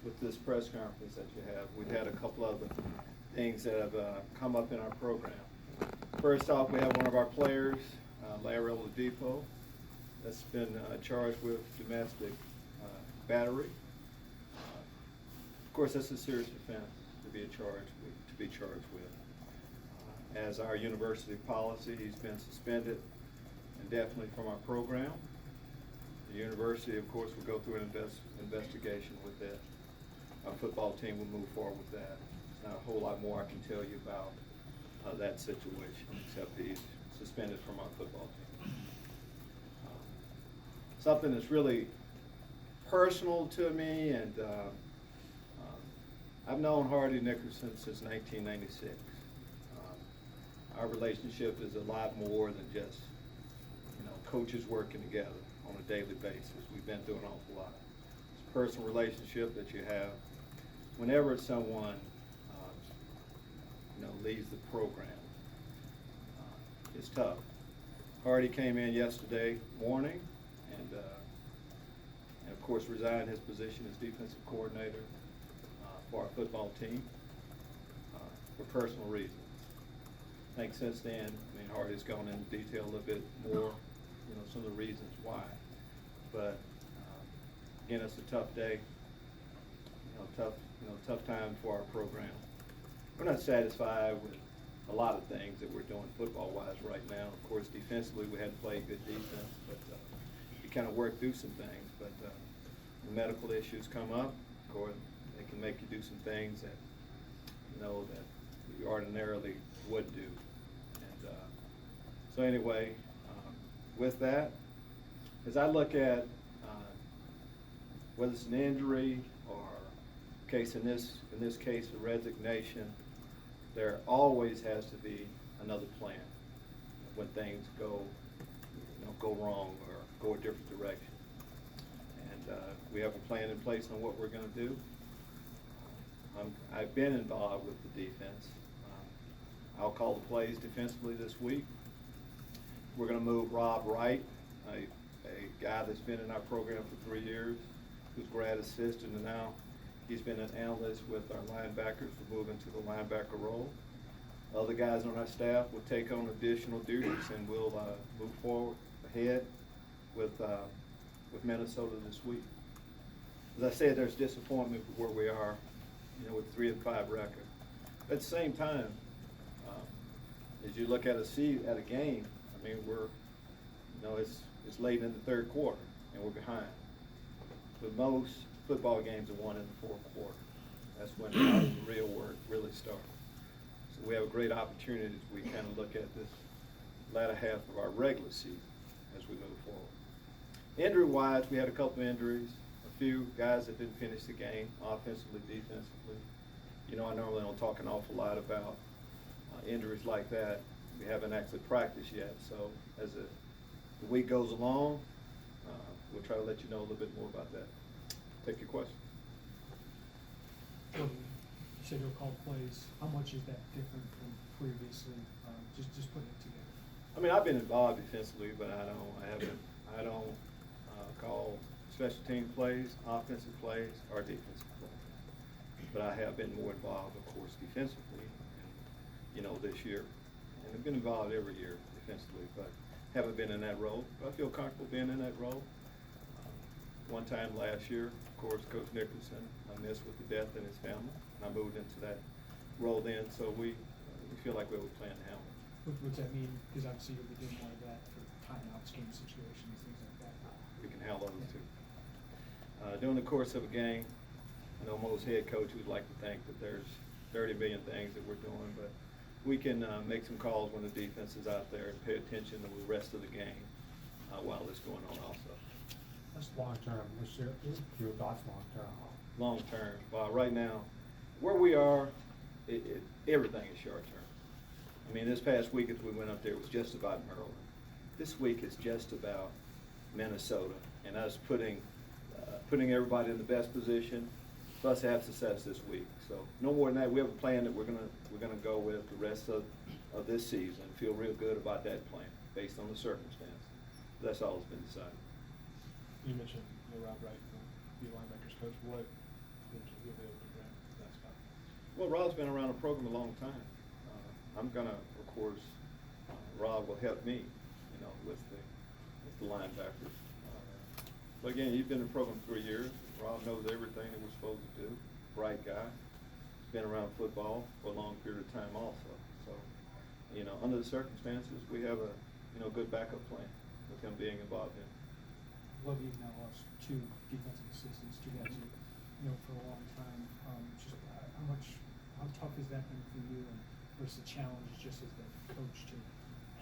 with this press conference that you have. We've had a couple other things that have come up in our program. First off, we have one of our players, Larry Oladipo, that's been charged with domestic battery. Of course, that's a serious offense to be charged with. As our university policy, he's been suspended indefinitely from our program. The university, of course, will go through an investigation with that. Our football team will move forward with that. There's not a whole lot more I can tell you about that situation, except he's suspended from our football team. Something that's really personal to me, and I've known Hardy Nickerson since 1996. Our relationship is a lot more than just, coaches working together on a daily basis. We've been through an awful lot. It's a personal relationship that you have whenever someone, leaves the program. It's tough. Hardy came in yesterday morning and of course resigned his position as defensive coordinator for our football team for personal reasons. I think since then, Hardy's gone into detail a little bit more, some of the reasons why. But again, it's a tough day, tough time for our program. We're not satisfied with a lot of things that we're doing football-wise right now. Of course, defensively, we hadn't played good defense, but you kind of work through some things. But when medical issues come up, of course, they can make you do some things that, that you ordinarily would do. And so anyway, with that, as I look at whether it's an injury or case in this case a resignation, there always has to be another plan when things go wrong or go a different direction. And we have a plan in place on what we're going to do. I've been involved with the defense. I'll call the plays defensively this week. We're going to move Rob Wright, a guy that's been in our program for 3 years, who's grad assistant, and now he's been an analyst with our linebackers. We're moving to the linebacker role. Other guys on our staff will take on additional duties, and we'll move forward ahead with Minnesota this week. As I said, there's disappointment with where we are, with 3-5 record. At the same time, as you look at a game, we're, it's late in the third quarter, and we're behind. But most football games are won in the fourth quarter. That's when the real work really starts. So we have a great opportunity as we kind of look at this latter half of our regular season as we move forward. Injury-wise, we had a couple of injuries, a few guys that didn't finish the game, offensively, defensively. I normally don't talk an awful lot about injuries like that. We haven't actually practiced yet, so as the week goes along, we'll try to let you know a little bit more about that. Take your question. You said you'll call plays. How much is that different from previously? Just putting it together. I've been involved defensively, but I don't call special team plays, offensive plays, or defensive plays. But I have been more involved, of course, defensively, this year. And I've been involved every year defensively, but haven't been in that role. But I feel comfortable being in that role. One time last year, of course, Coach Nickerson missed with the death in his family, and I moved into that role then. So we feel like we have a plan to handle it. What's that mean? Because obviously you'll be doing more of that for timeouts, game situations, things like that. We can handle those too. During the course of a game, I know most head coaches like to think that there's 30 million things that we're doing, but we can make some calls when the defense is out there and pay attention to the rest of the game while it's going on also. That's long term. What's your thoughts long term? Long term. Right now, where we are, everything is short term. This past week as we went up there, it was just about Maryland. This week is just about Minnesota, and us putting everybody in the best position, plus have success this week. So no more than that. We have a plan that we're gonna go with the rest of this season. Feel real good about that plan based on the circumstance. That's all that's been decided. You mentioned Rob Wright, the linebackers coach. think you'll be able to do that spot? Well, Rob's been around the program a long time. I'm gonna, of course, Rob will help me, you know, with the linebackers. But again, he's been in the program 3 years. Rob knows everything that we're supposed to do. Bright guy. Been around football for a long period of time also. So, you know, under the circumstances, we have a, you know, good backup plan with him being involved in. Lovie now lost 2 defensive assistants, 2 guys you know, for a long time. Just how tough has that been for you, and what's the challenge just as the coach to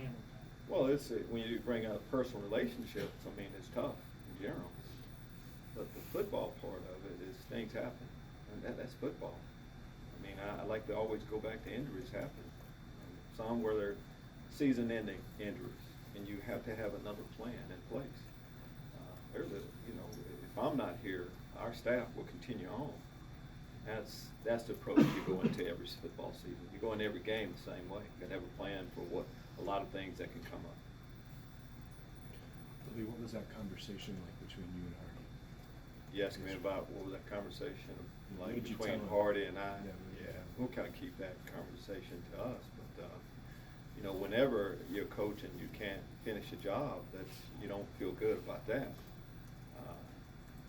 handle that? Well, when you bring up personal relationships, I mean, it's tough in general. But the football part of it is things happen, and that's football. I mean, I like to always go back to injuries happen. Some where they're season-ending injuries, and you have to have another plan in place. You know, if I'm not here, our staff will continue on. That's the approach you go into every football season. You go into every game the same way. You gotta have a plan for a lot of things that can come up. Lovie, what was that conversation like between you and Hardy? You asking me about what was that conversation What like did you between tell him? Hardy and I? Yeah. We'll kind of keep that conversation to us, but, you know, whenever you're coaching, you can't finish a job, you don't feel good about that.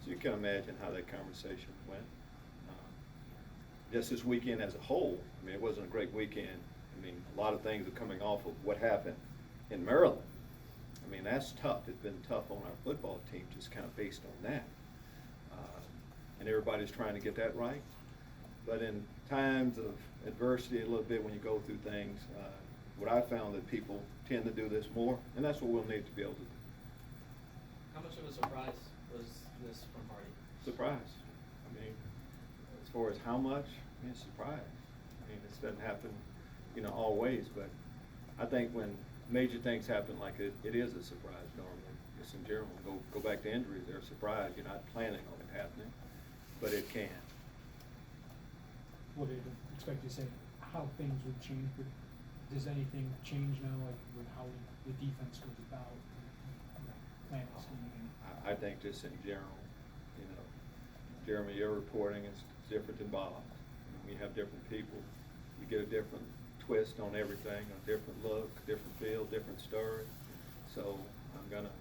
So you can imagine how that conversation went. Just this weekend as a whole, I mean, it wasn't a great weekend. I mean, a lot of things are coming off of what happened in Maryland. I mean, that's tough. It's been tough on our football team, just kind of based on that. And everybody's trying to get that right. But in times of adversity, a little bit when you go through things, what I found that people tend to do this more, and that's what we'll need to be able to do. How much of a surprise was this from Hardy? Surprise. I mean, as far as how much, I mean, surprise. I mean, this doesn't happen, you know, always, but I think when major things happen like it is a surprise normally. Just in general, go back to injuries, they're a surprise. You're not planning on it happening, but it can. Well, they didn't expect you to say how things would change, but does anything change now, like with how the defense goes about, plan scheme? I think just in general, you know, Jeremy, your reporting is different than Bob's. We have different people. You get a different twist on everything, a different look, different feel, different story. So I'm gonna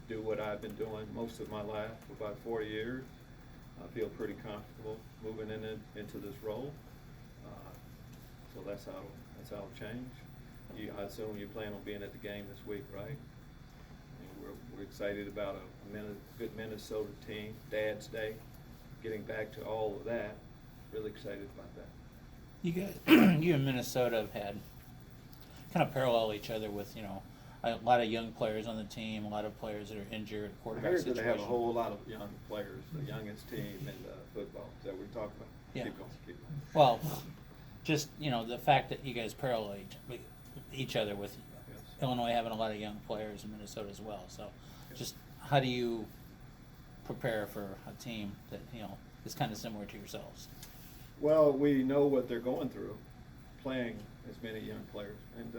do what I've been doing most of my life for about 40 years. I feel pretty comfortable moving into this role. So that's how it'll change. I assume you plan on being at the game this week, right? And we're excited about a good Minnesota team, Dad's Day, getting back to all of that. Really excited about that. You guys, you and Minnesota have had kind of parallel each other with, you know, a lot of young players on the team, a lot of players that are injured, I quarterback heard situation. that they have a whole lot of young players, the youngest team in football. Is that what we're talking about? Yeah. Keep going. Well, just, you know, the fact that you guys parallel each other with Yes. Illinois having a lot of young players in Minnesota as well. So just how do you prepare for a team that, you know, is kind of similar to yourselves? Well, we know what they're going through, playing as many young players, and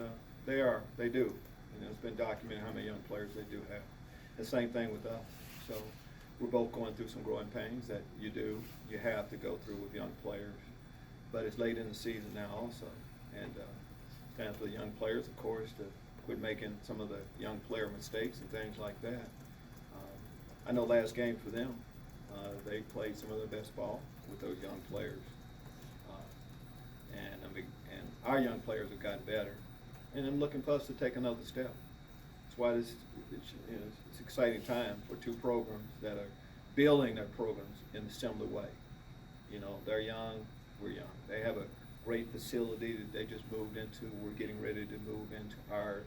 they do. You know, it's been documented how many young players they do have. The same thing with us. So we're both going through some growing pains that you have to go through with young players. But it's late in the season now also, and kind of for the young players, of course, to quit making some of the young player mistakes and things like that. I know last game for them, they played some of their best ball with those young players. And our young players have gotten better, and I'm looking for us to take another step. That's why it's an exciting time for two programs that are building their programs in a similar way. You know, they're young, we're young. They have a great facility that they just moved into. We're getting ready to move into ours.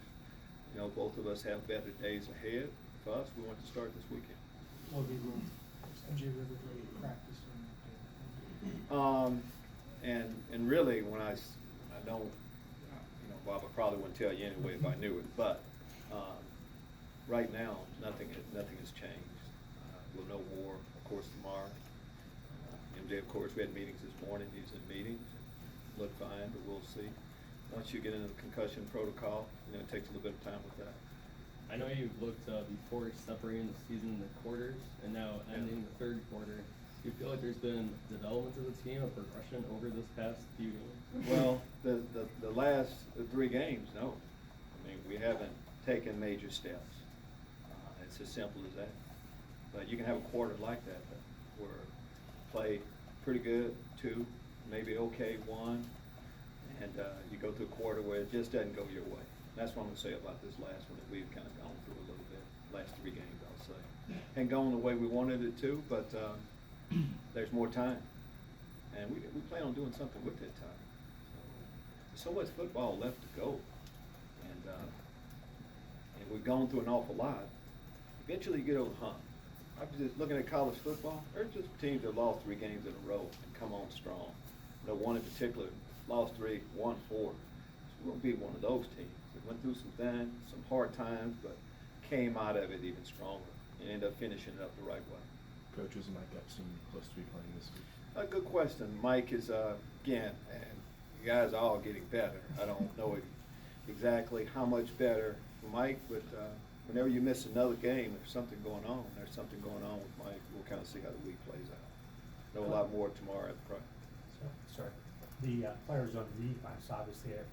You know, both of us have better days ahead. For us, we want to start this weekend. Will be MJ River ready to practice And really, when I don't, you know, Bob, I probably wouldn't tell you anyway if I knew it, but right now, nothing has changed. We'll know more, of course, tomorrow. MJ, of course, we had meetings this morning. He's in meetings. Look fine, but we'll see. Once you get into the concussion protocol, you know, it takes a little bit of time with that. I know you've looked before separating the season into quarters and now ending the third quarter. Do you feel like there's been development to the team, a progression over this past few games? Well, the last 3 games, no. I mean, we haven't taken major steps. It's as simple as that. But you can have a quarter like that, where play pretty good, 2, maybe okay, 1, and you go through a quarter where it just doesn't go your way. That's what I'm gonna say about this last one, that we've kind of gone through a little bit, last 3 games, I'll say. And going the way we wanted it to, but there's more time. And we plan on doing something with that time. So much football left to go. And we've gone through an awful lot. Eventually you get over the hump. I'm just looking at college football, there's just teams that lost 3 games in a row and come on strong. You know, one in particular lost 3, won 4. So we're gonna be one of those teams that went through some things, some hard times, but came out of it even stronger and ended up finishing it up the right way. Coach, was Mike Epstein close to be playing this week? A good question. Mike is, again, and you guys are all getting better. I don't know exactly how much better for Mike, but whenever you miss another game, there's something going on. There's something going on with Mike. We'll kind of see how the week plays out. Know a lot more tomorrow at the practice. Sorry, the players on the defense obviously have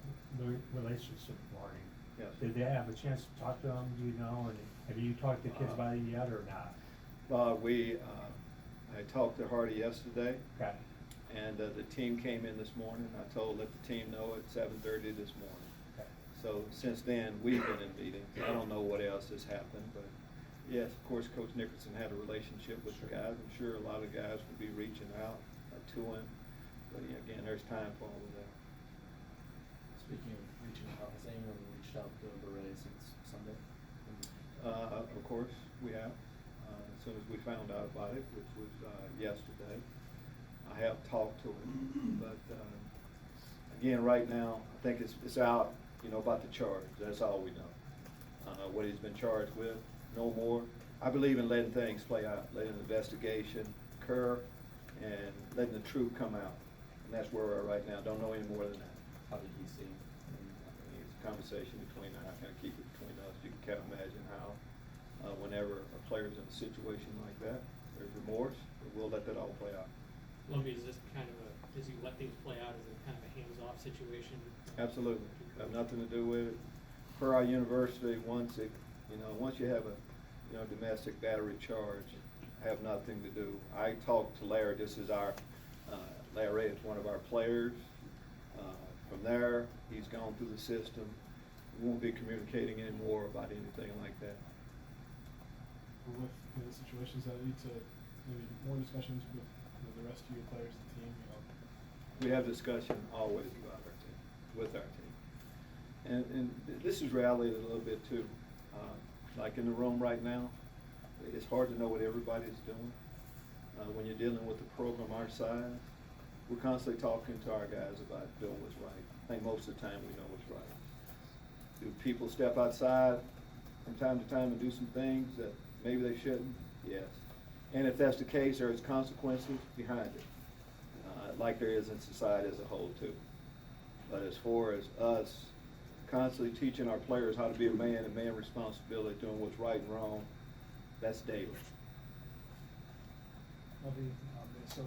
relationship learning. Yes. Did they have a chance to talk to them, do you know, and have you talked to kids about it yet or not? I talked to Hardy yesterday, Okay, and the team came in this morning. I let the team know at 7:30 this morning. okay. So since then, we've been in meetings. I don't know what else has happened, but yes, of course, Coach Nickerson had a relationship with the guys. I'm sure a lot of guys will be reaching out to him. But again, there's time for all of that. Speaking of reaching out, has anyone reached out to Beret since Sunday? Of course, we have. As soon as we found out about it, which was yesterday, I have talked to him. But again, right now, I think it's out, about the charge. That's all we know. What he's been charged with, no more. I believe in letting things play out, letting the investigation occur, and letting the truth come out. And that's where we're at right now. Don't know any more than that. How did he see? It's a conversation between us, kind of keep it between us. You can kind of imagine how, whenever a player's in a situation like that, there's remorse, but we'll let that all play out. Lovie, is this kind of does he let things play out? Is it kind of a hands-off situation? Absolutely. Have nothing to do with it. Per our university, once you have a, domestic battery charge, have nothing to do. I talked to Larry, this is Larry is one of our players. From there, he's gone through the system. We won't be communicating anymore about anything like that. With situations that lead to maybe more discussions with the rest of your players and the team, We have discussion always about our team, with our team. And this is reality a little bit too. Like in the room right now, it's hard to know what everybody's doing. When you're dealing with a program our size, we're constantly talking to our guys about doing what's right. I think most of the time we know what's right. Do people step outside from time to time and do some things that maybe they shouldn't? Yes. And if that's the case, there is consequences behind it, like there is in society as a whole too. But as far as us constantly teaching our players how to be a man and man responsibility, doing what's right and wrong, that's daily. Lovie, Minnesota,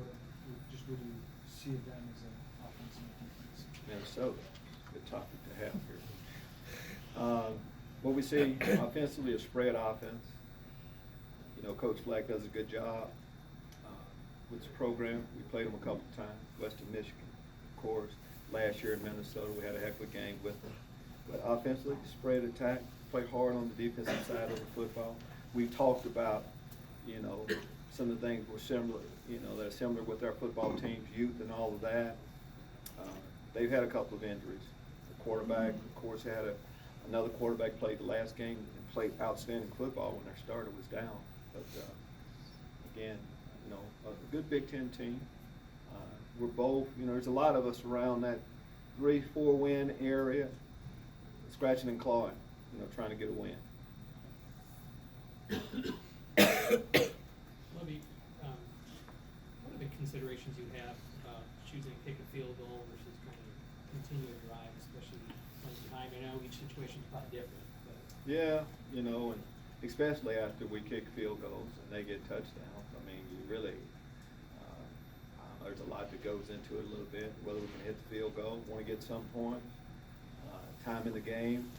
what do you see of them as an offense and defense? Minnesota, good topic to have here. What we see offensively is spread offense. Coach Flack does a good job with the program. We played them a couple of times, Western Michigan, of course. Last year in Minnesota, we had a heck of a game with them. But offensively, spread attack, play hard on the defensive side of the football. We talked about, some of the things were similar, that are similar with our football team's youth and all of that. They've had a couple of injuries. The quarterback, of course, had another quarterback played the last game and played outstanding football when their starter was down. But again, a good Big Ten team. We're both, there's a lot of us around that 3-4 win area, scratching and clawing, trying to get a win. Lovie, what are the considerations you have choosing to kick a field goal versus trying to continue a drive, especially when behind? I know each situation is probably different, but. Yeah, and especially after we kick field goals and they get touchdowns. I mean, you really, lot that goes into it a little bit, whether we can hit the field goal, want to get some points, time in the game,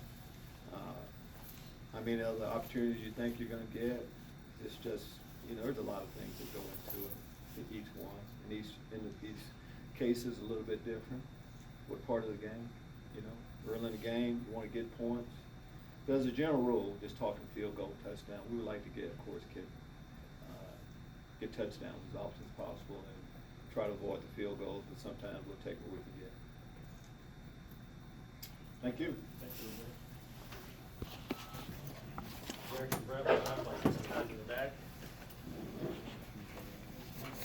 how many other opportunities you think you're gonna get. It's just, there's a lot of things that go into it, in each one, and each case is a little bit different. What part of the game, early in the game, you wanna get points. But as a general rule, just talking field goal, touchdown, we would like to get, of course, get touchdowns as often as possible and try to avoid the field goals, but sometimes we'll take what we can get. Thank you. Thank you, Jay. Derek and Brett, I'd like to come back in the back.